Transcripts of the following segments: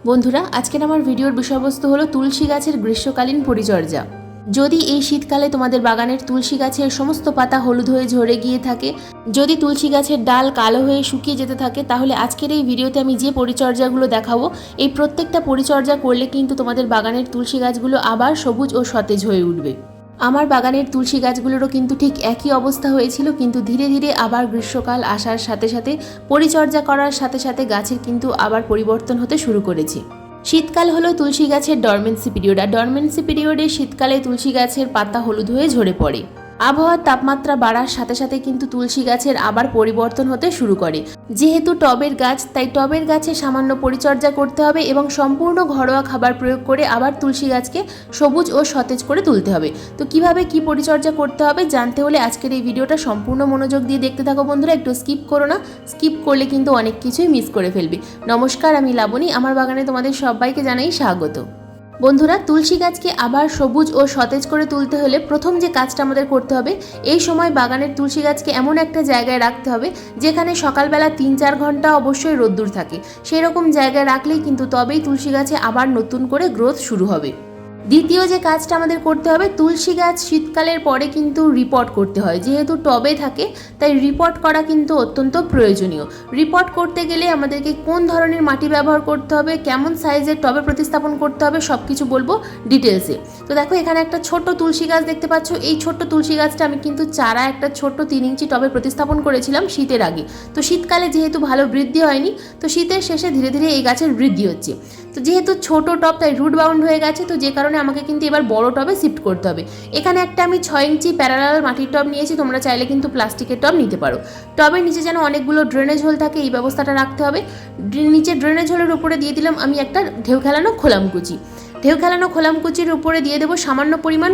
বন্ধুরা, আজকের আমার ভিডিওর বিষয়বস্তু হলো তুলসী গাছের গ্রীষ্মকালীন পরিচর্যা। যদি এই শীতকালে তোমাদের বাগানের তুলসী গাছের সমস্ত পাতা হলুদ হয়ে ঝরে গিয়ে থাকে, যদি তুলসী গাছের ডাল কালো হয়ে শুকিয়ে যেতে থাকে, তাহলে আজকের এই ভিডিওতে আমি যে পরিচর্যাগুলো দেখাবো, এই প্রত্যেকটা পরিচর্যা করলে কিন্তু তোমাদের বাগানের তুলসী গাছগুলো আবার সবুজ ও সতেজ হয়ে উঠবে। আমার বাগানের তুলসী গাছগুলোরও কিন্তু ঠিক একই অবস্থা হয়েছিল, কিন্তু ধীরে ধীরে আবার গ্রীষ্মকাল আসার সাথে সাথে পরিচর্যা করার সাথে সাথে গাছের কিন্তু আবার পরিবর্তন হতে শুরু করেছে। শীতকাল হলো তুলসী গাছের ডরমেন্সি পিরিয়ড, আর ডরমেন্সি পিরিয়ডে শীতকালে তুলসী গাছের পাতা হলুদ হয়ে ঝরে পড়ে। আবহাওয়ার তাপমাত্রা বাড়ার সাথে সাথে কিন্তু তুলসী গাছের আবার পরিবর্তন হতে শুরু করে। যেহেতু টবের গাছ, তাই টবের গাছে সামান্য পরিচর্যা করতে হবে এবং সম্পূর্ণ ঘরোয়া খাবার প্রয়োগ করে আবার তুলসী গাছকে সবুজ ও সতেজ করে তুলতে হবে। তো কিভাবে কি পরিচর্যা করতে হবে জানতে হলে আজকের এই ভিডিওটা সম্পূর্ণ মনোযোগ দিয়ে দেখতে থাকো বন্ধুরা, একটু স্কিপ করো না, স্কিপ করলে কিন্তু অনেক কিছুই মিস করে ফেলবে। নমস্কার, আমি লাবণী, আমার বাগানে তোমাদের সবাইকে জানাই স্বাগত। বন্ধুরা, তুলসী গাছকে আবার সবুজ ও সতেজ করে তুলতে হলে প্রথম যে কাজটা আমাদের করতে হবে, এই সময় বাগানের তুলসী গাছকে এমন একটা জায়গায় রাখতে হবে যেখানে সকালবেলা 3-4 ঘন্টা অবশ্যই রোদ্দুর থাকে। সেই রকম জায়গায় রাখলেই কিন্তু তবেই তুলসী গাছে আবার নতুন করে গ্রোথ শুরু হবে। দ্বিতীয় যে কাজটা আমাদের করতে হবে, তুলসী গাছ শীতকালের পরে কিন্তু রিপট করতে হয়। যেহেতু টবে থাকে তাই রিপট করা কিন্তু অত্যন্ত প্রয়োজনীয়। রিপট করতে গেলে আমাদেরকে কোন ধরনের মাটি ব্যবহার করতে হবে, কেমন সাইজের টবে প্রতিস্থাপন করতে হবে, সব কিছু বলবো ডিটেলসে। তো দেখো, এখানে একটা ছোট্ট তুলসী গাছ দেখতে পাচ্ছ। এই ছোট্ট তুলসী গাছটা আমি কিন্তু চারা একটা ছোট্ট 3 ইঞ্চি টবে প্রতিস্থাপন করেছিলাম শীতের আগে। তো শীতকালে যেহেতু ভালো বৃদ্ধি হয়নি, তো শীতের শেষে ধীরে ধীরে এই গাছের বৃদ্ধি হচ্ছে। তো যেহেতু ছোট টব তাই রুট বাউন্ড হয়ে গেছে, তো যে কারণে আমাকে কিন্তু এবার বড় টবে শিফট করতে হবে। এখানে একটা আমি 6 ইঞ্চি প্যারালাল মাটির টব নিয়েছি, তোমরা চাইলে কিন্তু প্লাস্টিকের টব নিতে পারো। টবের নিচে যেন অনেকগুলো ড্রেনেজ হোল থাকে, এই ব্যবস্থাটা রাখতে হবে। নিচে ড্রেনেজ হোলের উপরে দিয়ে দিলাম আমি একটা ঢেউ খেলানো খোলামকুচি। ঢেউ খেলানো খোলামকুচির উপরে দিয়ে দেবো সামান্য পরিমাণ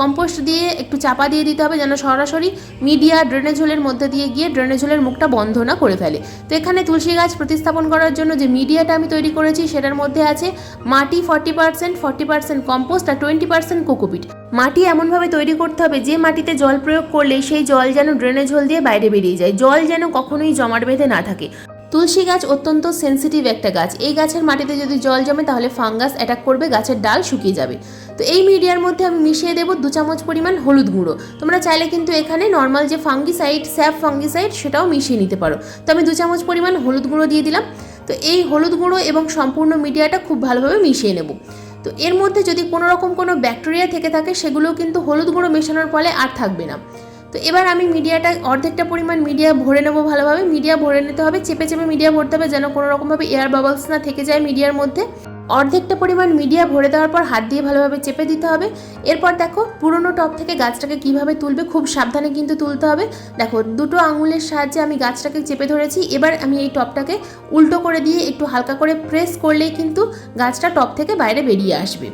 কম্পোস্ট দিয়ে একটু চাপা দিয়ে দিতে হবে যেন সরাসরি মিডিয়া ড্রেনেজ হোলের মধ্যে দিয়ে গিয়ে ড্রেনেজ হোলের মুখটা বন্ধ না করে ফেলে। তো এখানে তুলসী গাছ প্রতিস্থাপন করার জন্য যে মিডিয়াটা আমি তৈরি করেছি সেটার মধ্যে আছে মাটি 40% কম্পোস্ট আর 20% কোকোপিট। মাটি এমনভাবে তৈরি করতে হবে যে মাটিতে জল প্রয়োগ করলে সেই জল যেন ড্রেনেজ হোল দিয়ে বাইরে বেরিয়ে যায়, জল যেন কখনোই জমাট বেঁধে না থাকে। তুলসী গাছ অত্যন্ত সেন্সিটিভ একটা গাছ। এই গাছের মাটিতে যদি জল জমে তাহলে ফাঙ্গাস অ্যাটাক করবে, গাছের ডাল শুকিয়ে যাবে। তো এই মিডিয়ার মধ্যে আমি মিশিয়ে দেবো 2 চামচ পরিমাণ হলুদ গুঁড়ো। তোমরা চাইলে কিন্তু এখানে নর্মাল যে ফাঙ্গিসাইড, স্যাপ ফাঙ্গিসাইড, সেটাও মিশিয়ে নিতে পারো। তো আমি 2 চামচ পরিমাণ হলুদ গুঁড়ো দিয়ে দিলাম। তো এই হলুদ গুঁড়ো এবং সম্পূর্ণ মিডিয়াটা খুব ভালোভাবে মিশিয়ে নেব। তো এর মধ্যে যদি কোনো রকম কোনো ব্যাকটেরিয়া থেকে থাকে সেগুলোও কিন্তু হলুদ গুঁড়ো মেশানোর ফলে আর থাকবে না। তো এবার আমি মিডিয়াটা অর্ধেকটা পরিমাণ মিডিয়া ভরে নেবো ভালোভাবে। মিডিয়া ভরে নিতে হবে, চেপে চেপে মিডিয়া ভরতে হবে যেন কোনো রকমভাবে এয়ার বাবলস না থেকে যায় মিডিয়ার মধ্যে। অর্ধেকটা পরিমাণ মিডিয়া ভরে দেওয়ার পর হাত দিয়ে ভালোভাবে চেপে দিতে হবে। এরপর দেখো পুরনো টব থেকে গাছটাকে কিভাবে তুলবে, খুব সাবধানে কিন্তু তুলতে হবে। দেখো, 2টো আঙুলের সাহায্যে আমি গাছটাকে চেপে ধরেছি। এবার আমি এই টবটাকে উল্টো করে দিয়ে একটু হালকা করে প্রেস করলেই কিন্তু গাছটা টব থেকে বাইরে বেরিয়ে আসবে।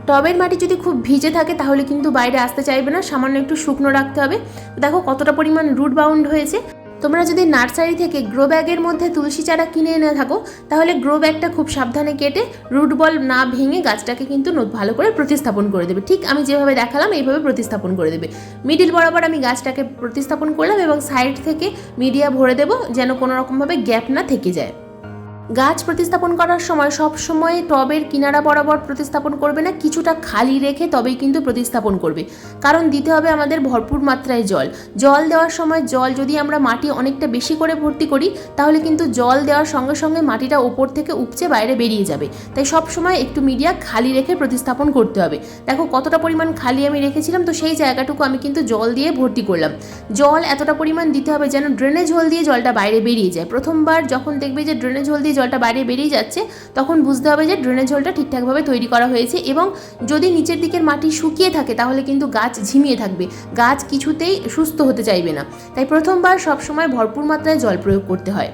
টবের মাটি যদি খুব ভিজে থাকে তাহলে কিন্তু বাইরে আসতে চাইবে না, সামান্য একটু শুকনো রাখতে হবে। দেখো কতটা পরিমাণ রুট বাউন্ড হয়েছে। তোমরা যদি নার্সারি থেকে গ্রো ব্যাগের মধ্যে তুলসী চারা কিনে এনে থাকো তাহলে গ্রো ব্যাগটা খুব সাবধানে কেটে রুট বল না ভেঙে গাছটাকে কিন্তু ভালো করে প্রতিস্থাপন করে দেবে। ঠিক আমি যেভাবে দেখালাম এইভাবে প্রতিস্থাপন করে দেবে। মিডিল বরাবর আমি গাছটাকে প্রতিস্থাপন করলাম এবং সাইড থেকে মিডিয়া ভরে দেবো যেন কোনো রকমভাবে গ্যাপ না থেকে যায়। গাছ প্রতিস্থাপন করার সময় সব সময় টবের কিনারা বরাবর প্রতিস্থাপন করবে না, কিছুটা খালি রেখে তবেই কিন্তু প্রতিস্থাপন করবে। কারণ দিতে হবে আমাদের ভরপুর মাত্রায় জল দেওয়ার সময় জল যদি আমরা মাটি অনেকটা বেশি করে ভর্তি করি তাহলে কিন্তু জল দেওয়ার সঙ্গে সঙ্গে মাটিটা ওপর থেকে উপচে বাইরে বেরিয়ে যাবে। তাই সব সময় একটু মিডিয়া খালি রেখে প্রতিস্থাপন করতে হবে। দেখো কতটা পরিমাণ খালি আমি রেখেছিলাম, তো সেই জায়গাটুকু আমি কিন্তু জল দিয়ে ভর্তি করলাম। জল এতটা পরিমাণ দিতে হবে যেন ড্রেনেজ হোল দিয়ে জলটা বাইরে বেরিয়ে যায়। প্রথমবার যখন দেখবে যে ড্রেনেজ হোল দিয়ে জলটা বাইরে বেরিয়ে যাচ্ছে তখন বুঝতে হবে যে ড্রেনেজ হোলটা ঠিকঠাকভাবে তৈরি করা হয়েছে। এবং যদি নিচের দিকের মাটি শুকিয়ে থাকে তাহলে কিন্তু গাছ ঝিমিয়ে থাকবে, গাছ কিছুতেই সুস্থ হতে চাইবে না। তাই প্রথমবার সবসময় ভরপুর মাত্রায় জল প্রয়োগ করতে হয়।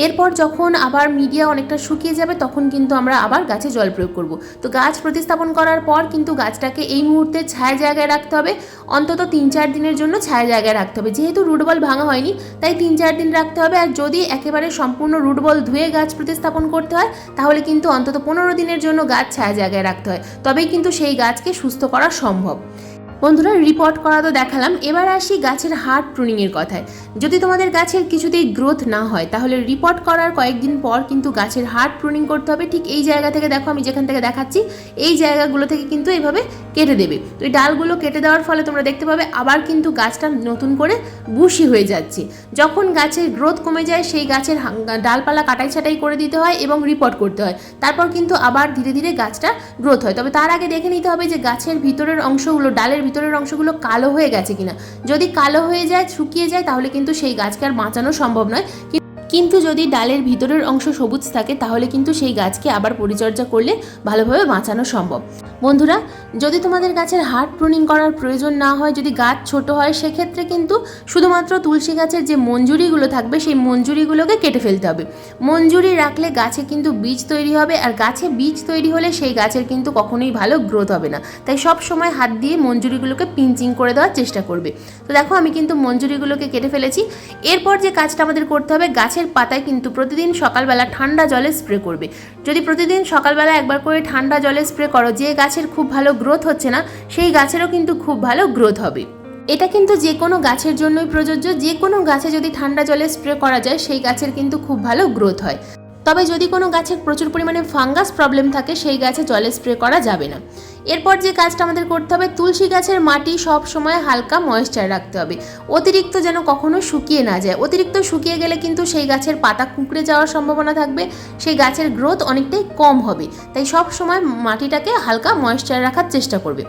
এরপর যখন আবার মিডিয়া অনেকটা শুকিয়ে যাবে তখন কিন্তু আমরা আবার গাছে জল প্রয়োগ করব। তো গাছ প্রতিস্থাপন করার পর কিন্তু গাছটাকে এই মুহূর্তে ছায়া জায়গায় রাখতে হবে, অন্তত 3-4 দিনের জন্য ছায়া জায়গায় রাখতে হবে। যেহেতু রুটবল ভাঙা হয়নি তাই 3-4 দিন রাখতে হবে। আর যদি একেবারে সম্পূর্ণ রুটবল ধুয়ে গাছ প্রতিস্থাপন করতে হয় তাহলে কিন্তু অন্তত 15 দিনের জন্য গাছ ছায়া জায়গায় রাখতে হয়, তবেই কিন্তু সেই গাছকে সুস্থ করা সম্ভব। বন্ধুরা, রিপোর্ট করা তো দেখালাম, এবার আসি গাছের হার্ড প্রুনিংয়ের কথায়। যদি তোমাদের গাছের কিছুতেই গ্রোথ না হয় তাহলে রিপোর্ট করার কয়েকদিন পর কিন্তু গাছের হার্ড প্রুনিং করতে হবে। ঠিক এই জায়গা থেকে দেখো, আমি যেখান থেকে দেখাচ্ছি এই জায়গাগুলো থেকে কিন্তু এইভাবে কেটে দেবে। তো এই ডালগুলো কেটে দেওয়ার ফলে তোমরা দেখতে পাবে আবার কিন্তু গাছটা নতুন করে বুশি হয়ে যাচ্ছে। যখন গাছের গ্রোথ কমে যায় সেই গাছের ডালপালা কাটাই ছাটাই করে দিতে হয় এবং রিপোর্ট করতে হয়, তারপর কিন্তু আবার ধীরে ধীরে গাছটা গ্রোথ হয়। তবে তার আগে দেখে নিতে হবে যে গাছের ভিতরের অংশগুলো, ডালের ভিতরের অংশগুলো কালো হয়ে গেছে কিনা। যদি কালো হয়ে যায়, শুকিয়ে যায়, তাহলে কিন্তু সেই গাছকে আর বাঁচানো সম্ভব নয়। কিন্তু যদি ডালের ভিতরের অংশ সবুজ থাকে তাহলে কিন্তু সেই গাছকে আবার পরিচর্যা করলে ভালোভাবে বাঁচানো সম্ভব। বন্ধুরা, যদি তোমাদের গাছের হার্ড প্রুনিং করার প্রয়োজন না হয়, যদি গাছ ছোট হয়, সেক্ষেত্রে কিন্তু শুধুমাত্র তুলসী গাছের যে মঞ্জুরিগুলো থাকবে সেই মঞ্জুরিগুলোকে কেটে ফেলতে হবে। মঞ্জুরি রাখলে গাছে কিন্তু বীজ তৈরি হবে, আর গাছে বীজ তৈরি হলে সেই গাছের কিন্তু কখনোই ভালো গ্রোথ হবে না। তাই সব সময় হাত দিয়ে মঞ্জুরিগুলোকে পিঞ্চিং করে দেওয়ার চেষ্টা করবে। তো দেখো, আমি কিন্তু মঞ্জুরিগুলোকে কেটে ফেলেছি। এরপর যে কাজটা আমাদের করতে হবে, গাছের পাতায় কিন্তু প্রতিদিন সকালবেলা ঠান্ডা জলে স্প্রে করবে। যদি প্রতিদিন সকালবেলা একবার করে ঠান্ডা জলে স্প্রে করো, যে গাছের খুব ভালো গ্রোথ হচ্ছে না সেই গাছেরও কিন্তু খুব ভালো গ্রোথ হবে। এটা কিন্তু যে কোনো গাছের জন্যই প্রযোজ্য। যে কোনো গাছে যদি ঠান্ডা জলে স্প্রে করা যায় সেই গাছের কিন্তু খুব ভালো গ্রোথ হয়। তবে যদি কোনো গাছের প্রচুর পরিমাণে ফাঙ্গাস প্রবলেম থাকে সেই গাছে জলে স্প্রে করা যাবে না। এরপর যে কাজটা আমাদের করতে হবে, তুলসী গাছের মাটি সব সময় হালকা ময়েশ্চার রাখতে হবে। অতিরিক্ত যেন কখনো শুকিয়ে না যায়। অতিরিক্ত শুকিয়ে গেলে কিন্তু সেই গাছের পাতা কুঁকড়ে যাওয়ার সম্ভাবনা থাকবে, সেই গাছের গ্রোথ অনেকটাই কম হবে। তাই সব সময় মাটিটাকে হালকা ময়েশ্চার রাখার চেষ্টা করবে।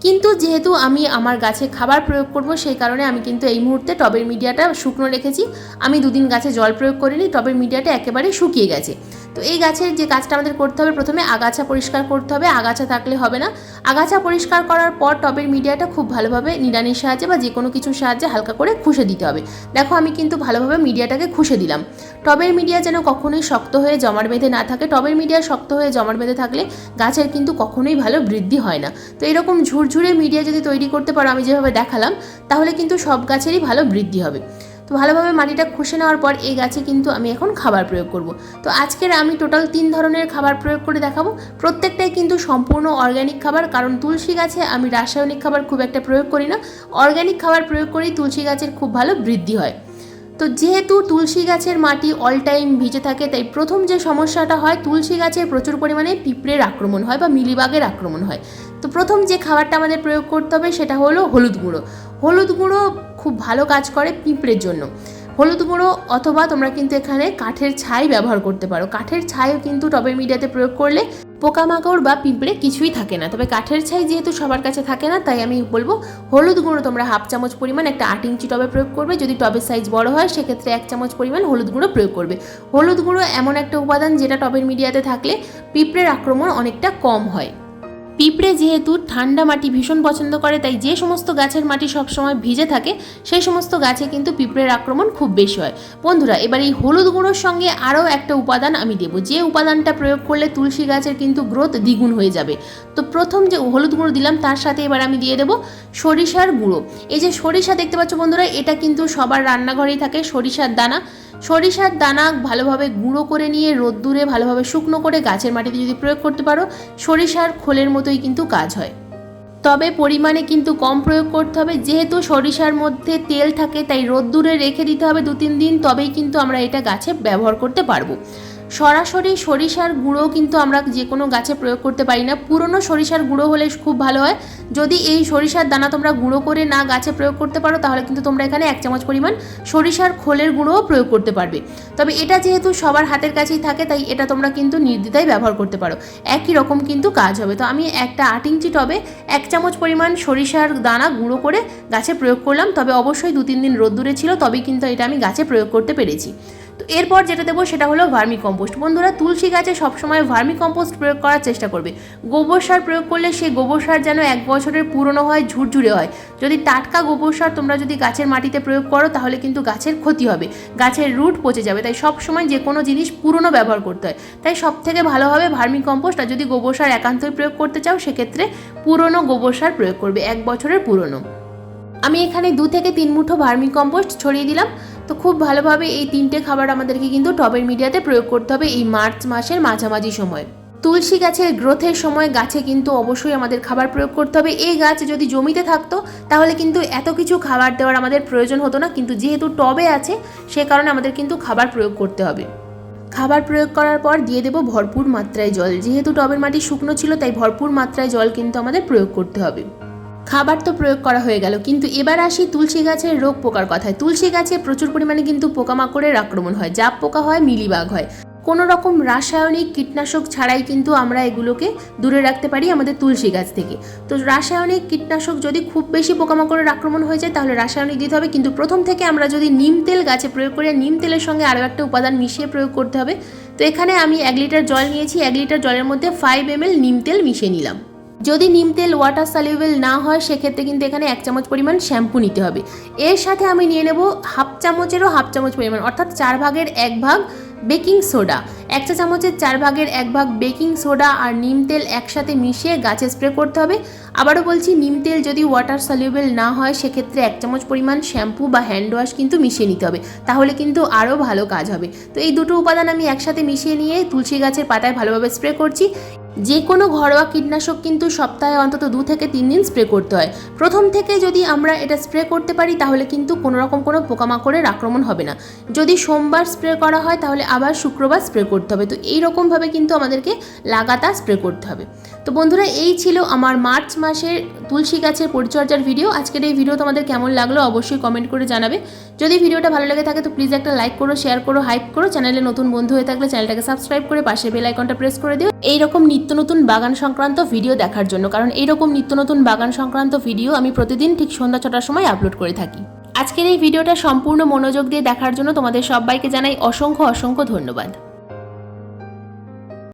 কিন্তু যেহেতু আমি আমার গাছে খাবার প্রয়োগ করব, সেই কারণে আমি কিন্তু এই মুহূর্তে টবের মিডিয়াটা শুকনো রেখেছি। আমি দুদিন গাছে জল প্রয়োগ করিনি, টবের মিডিয়াটা একেবারে শুকিয়ে গেছে। তো এই গাছের যে কাজটা আমাদের করতে হবে, প্রথমে আগাছা পরিষ্কার করতে হবে। আগাছা থাকলে হবে না। আগাছা পরিষ্কার করার পর টবের মিডিয়াটা খুব ভালোভাবে নিড়ানির সাহায্যে বা যে কোনো কিছুর সাহায্যে হালকা করে খুশে দিতে হবে। দেখো, আমি কিন্তু ভালোভাবে মিডিয়াটাকে খুশে দিলাম। টবের মিডিয়া যেন কখনোই শক্ত হয়ে জমাট বেঁধে না থাকে। টবের মিডিয়া শক্ত হয়ে জমাট বেঁধে থাকলে গাছের কিন্তু কখনোই ভালো বৃদ্ধি হয় না। তো এরকম ঝুরঝুরে মিডিয়া যদি তৈরি করতে পারো, আমি যেভাবে দেখালাম, তাহলে কিন্তু সব গাছেরই ভালো বৃদ্ধি হবে। তো ভালোভাবে মাটিটা খুশে নেওয়ার পর এই গাছে কিন্তু আমি এখন খাবার প্রয়োগ করব। তো আজকের আমি টোটাল 3 ধরনের খাবার প্রয়োগ করে দেখাবো। প্রত্যেকটাই কিন্তু সম্পূর্ণ অর্গ্যানিক খাবার, কারণ তুলসী গাছে আমি রাসায়নিক খাবার খুব একটা প্রয়োগ করি না। অর্গ্যানিক খাবার প্রয়োগ করি, তুলসী গাছের খুব ভালো বৃদ্ধি হয়। তো যেহেতু তুলসী গাছের মাটি অল টাইম ভিজে থাকে, তাই প্রথম যে সমস্যাটা হয়, তুলসী গাছের প্রচুর পরিমাণে পিঁপড়ের আক্রমণ হয় বা মিলিবাগের আক্রমণ হয়। তো প্রথম যে খাবারটা আমাদের প্রয়োগ করতে হবে সেটা হলো হলুদ গুঁড়ো। হলুদ গুঁড়ো খুব ভালো কাজ করে পিঁপড়ের জন্য। হলুদ গুঁড়ো অথবা তোমরা কিন্তু এখানে কাঠের ছাই ব্যবহার করতে পারো। কাঠের ছাইও কিন্তু টবের মিডিয়াতে প্রয়োগ করলে পোকামাকড় বা পিঁপড়ে কিছুই থাকে না। তবে কাঠের ছাই যেহেতু সবার কাছে থাকে না, তাই আমি বলবো হলুদ গুঁড়ো তোমরা 1/2 চামচ পরিমাণ একটা 8 ইঞ্চি টবে প্রয়োগ করবে। যদি টবের সাইজ বড় হয় সেক্ষেত্রে 1 চামচ পরিমাণ হলুদ গুঁড়ো প্রয়োগ করবে। হলুদ গুঁড়ো এমন একটা উপাদান যেটা টবের মিডিয়াতে থাকলে পিঁপড়ের আক্রমণ অনেকটা কম হয়। পিঁপড়ে যেহেতু ঠান্ডা মাটি ভীষণ পছন্দ করে, তাই যে সমস্ত গাছের মাটি সবসময় ভিজে থাকে সেই সমস্ত গাছে কিন্তু পিঁপড়ের আক্রমণ খুব বেশি হয়। বন্ধুরা, এবার এই হলুদ গুঁড়োর সঙ্গে আরও একটা উপাদান আমি দেবো, যে উপাদানটা প্রয়োগ করলে তুলসী গাছের কিন্তু গ্রোথ দ্বিগুণ হয়ে যাবে। তো প্রথম যে হলুদ গুঁড়ো দিলাম তার সাথে এবার আমি দিয়ে দেবো সরিষার গুঁড়ো। এই যে সরিষা দেখতে পাচ্ছ বন্ধুরা, এটা কিন্তু সবার রান্নাঘরেই থাকে। সরিষার দানা ভালোভাবে গুঁড়ো করে নিয়ে রোদ্দুরে ভালোভাবে শুকনো করে গাছের মাটিতে যদি প্রয়োগ করতে পারো, সরিষার খোলের মতোই কিন্তু কাজ হয়। তবে পরিমাণে কিন্তু কম প্রয়োগ করতে হবে। যেহেতু সরিষার মধ্যে তেল থাকে, তাই রোদ্দুরে রেখে দিতে হবে 2-3 দিন, তবেই কিন্তু আমরা এটা গাছে ব্যবহার করতে পারবো। সরাসরি সরিষার গুঁড়ো কিন্তু আমরা যে কোনো গাছে প্রয়োগ করতে পারি না। পুরনো সরিষার গুঁড়ো হলে খুব ভালো হয়। যদি এই সরিষার দানা তোমরা গুঁড়ো করে না গাছে প্রয়োগ করতে পারো, তাহলে কিন্তু তোমরা এখানে 1 চামচ পরিমাণ সরিষার খোলের গুঁড়োও প্রয়োগ করতে পারবে। তবে এটা যেহেতু সবার হাতের কাছেই থাকে, তাই এটা তোমরা কিন্তু নির্দ্বিধায় ব্যবহার করতে পারো। একই রকম কিন্তু কাজ হবে। তো আমি একটা 8 ইঞ্চি টবে 1 চামচ পরিমাণ সরিষার দানা গুঁড়ো করে গাছে প্রয়োগ করলাম। তবে অবশ্যই 2-3 দিন রোদ্দুরে ছিল, তবেই কিন্তু এটা আমি গাছে প্রয়োগ করতে পেরেছি। তো এরপর যেটা দেবো সেটা হলো ভার্মি কম্পোস্ট। বন্ধুরা, তুলসী গাছে সবসময় ভার্মি কম্পোস্ট প্রয়োগ করার চেষ্টা করবে। গোবর সার প্রয়োগ করলে সেই গোবর সার যেন 1 বছরের পুরনো হয়, ঝুরঝুরে হয়। যদি টাটকা গোবর সার তোমরা যদি গাছের মাটিতে প্রয়োগ করো, তাহলে কিন্তু গাছের ক্ষতি হবে, গাছের রুট পচে যাবে। তাই সবসময় যে কোনো জিনিস পুরনো ব্যবহার করতে হয়। তাই সব থেকে ভালো হবে ভার্মি কম্পোস্ট। আর যদি গোবর সার একান্তই প্রয়োগ করতে চাও, সেক্ষেত্রে পুরনো গোবর সার প্রয়োগ করবে, 1 বছরের পুরনো। আমি এখানে 2 থেকে 3 মুঠো ভার্মি কম্পোস্ট ছড়িয়ে দিলাম। তো খুব ভালোভাবে এই 3টে খাবার আমাদেরকে কিন্তু টবের মিডিয়াতে প্রয়োগ করতে হবে এই মার্চ মাসের মাঝামাঝি সময়। তুলসী গাছের গ্রোথের সময় গাছে কিন্তু অবশ্যই আমাদের খাবার প্রয়োগ করতে হবে। এই গাছ যদি জমিতে থাকতো তাহলে কিন্তু এত কিছু খাবার দেওয়ার আমাদের প্রয়োজন হতো না, কিন্তু যেহেতু টবে আছে সে কারণে আমাদের কিন্তু খাবার প্রয়োগ করতে হবে। খাবার প্রয়োগ করার পর দিয়ে দেবো ভরপুর মাত্রায় জল। যেহেতু টবের মাটি শুকনো ছিল তাই ভরপুর মাত্রায় জল কিন্তু আমাদের প্রয়োগ করতে হবে। খাবার তো প্রয়োগ করা হয়ে গেল, কিন্তু এবার আসি তুলসী গাছের রোগ পোকার কথায়। তুলসী গাছে প্রচুর পরিমাণে কিন্তু পোকামাকড়ের আক্রমণ হয়, জাপ পোকা হয়, মিলিবাগ হয়। কোনো রকম রাসায়নিক কীটনাশক ছাড়াই কিন্তু আমরা এগুলোকে দূরে রাখতে পারি আমাদের তুলসী গাছ থেকে। তো রাসায়নিক কীটনাশক যদি খুব বেশি পোকামাকড়ের আক্রমণ হয়ে যায় তাহলে রাসায়নিক দিতে হবে, কিন্তু প্রথম থেকে আমরা যদি নিম তেল গাছে প্রয়োগ করি, নিম তেলের সঙ্গে আরও একটা উপাদান মিশিয়ে প্রয়োগ করতে হবে। তো এখানে আমি 1 লিটার জল নিয়েছি, 1 লিটার জলের মধ্যে 5 ml নিম তেল মিশিয়ে নিলাম। যদি নিম তেল ওয়াটার সলিউবল না হয় সেক্ষেত্রে কিন্তু এখানে 1 চামচ পরিমাণ শ্যাম্পু নিতে হবে। এর সাথে আমি নিয়ে নেব হাফ চামচেরও হাফ চামচ পরিমাণ, অর্থাৎ 4 ভাগের 1 ভাগ বেকিং সোডা। 1 চা চামচের 4 ভাগের 1 ভাগ বেকিং সোডা আর নিম তেল একসাথে মিশিয়ে গাছে স্প্রে করতে হবে। আবারও বলছি, নিম তেল যদি ওয়াটার সলিউবল না হয় সেক্ষেত্রে 1 চামচ পরিমাণ শ্যাম্পু বা হ্যান্ড ওয়াশ কিন্তু মিশিয়ে নিতে হবে, তাহলে কিন্তু আরও ভালো কাজ হবে। তো এই দুটো উপাদান আমি একসাথে মিশিয়ে নিয়ে তুলসী গাছের পাতায় ভালোভাবে স্প্রে করছি। যে কোনো ঘরোয়া কীটনাশক কিন্তু সপ্তাহে অন্তত 2 থেকে 3 দিন স্প্রে করতে হয়। প্রথম থেকে যদি আমরা এটা স্প্রে করতে পারি তাহলে কিন্তু কোনো রকম কোনো পোকামাকড়ের আক্রমণ হবে না। যদি সোমবার স্প্রে করা হয় তাহলে আবার শুক্রবার স্প্রে করতে হবে। তো এই রকমভাবে কিন্তু আমাদেরকে লাগাতার স্প্রে করতে হবে। তো বন্ধুরা, এই ছিল আমার মার্চ মাসের তুলসী গাছের পরিচর্যার ভিডিও। আজকের এই ভিডিও তোমাদের কেমন লাগলো অবশ্যই কমেন্ট করে জানাবে। যদি ভিডিওটা ভালো লেগে থাকে তো প্লিজ একটা লাইক করো, শেয়ার করো, হাইপ করো। চ্যানেলে নতুন বন্ধু হয়ে থাকলে চ্যানেলটাকে সাবস্ক্রাইব করে পাশে বেল আইকনটা প্রেস করে দিও এইরকম নিত্য নতুন বাগান সংক্রান্ত ভিডিও দেখার জন্য, কারণ এইরকম নিত্য নতুন বাগান সংক্রান্ত ভিডিও আমি প্রতিদিন ঠিক সন্ধ্যা 6টার সময় আপলোড করে থাকি। আজকের এই ভিডিওটা সম্পূর্ণ মনোযোগ দিয়ে দেখার জন্য তোমাদের সবাইকে জানাই অসংখ্য অসংখ্য ধন্যবাদ।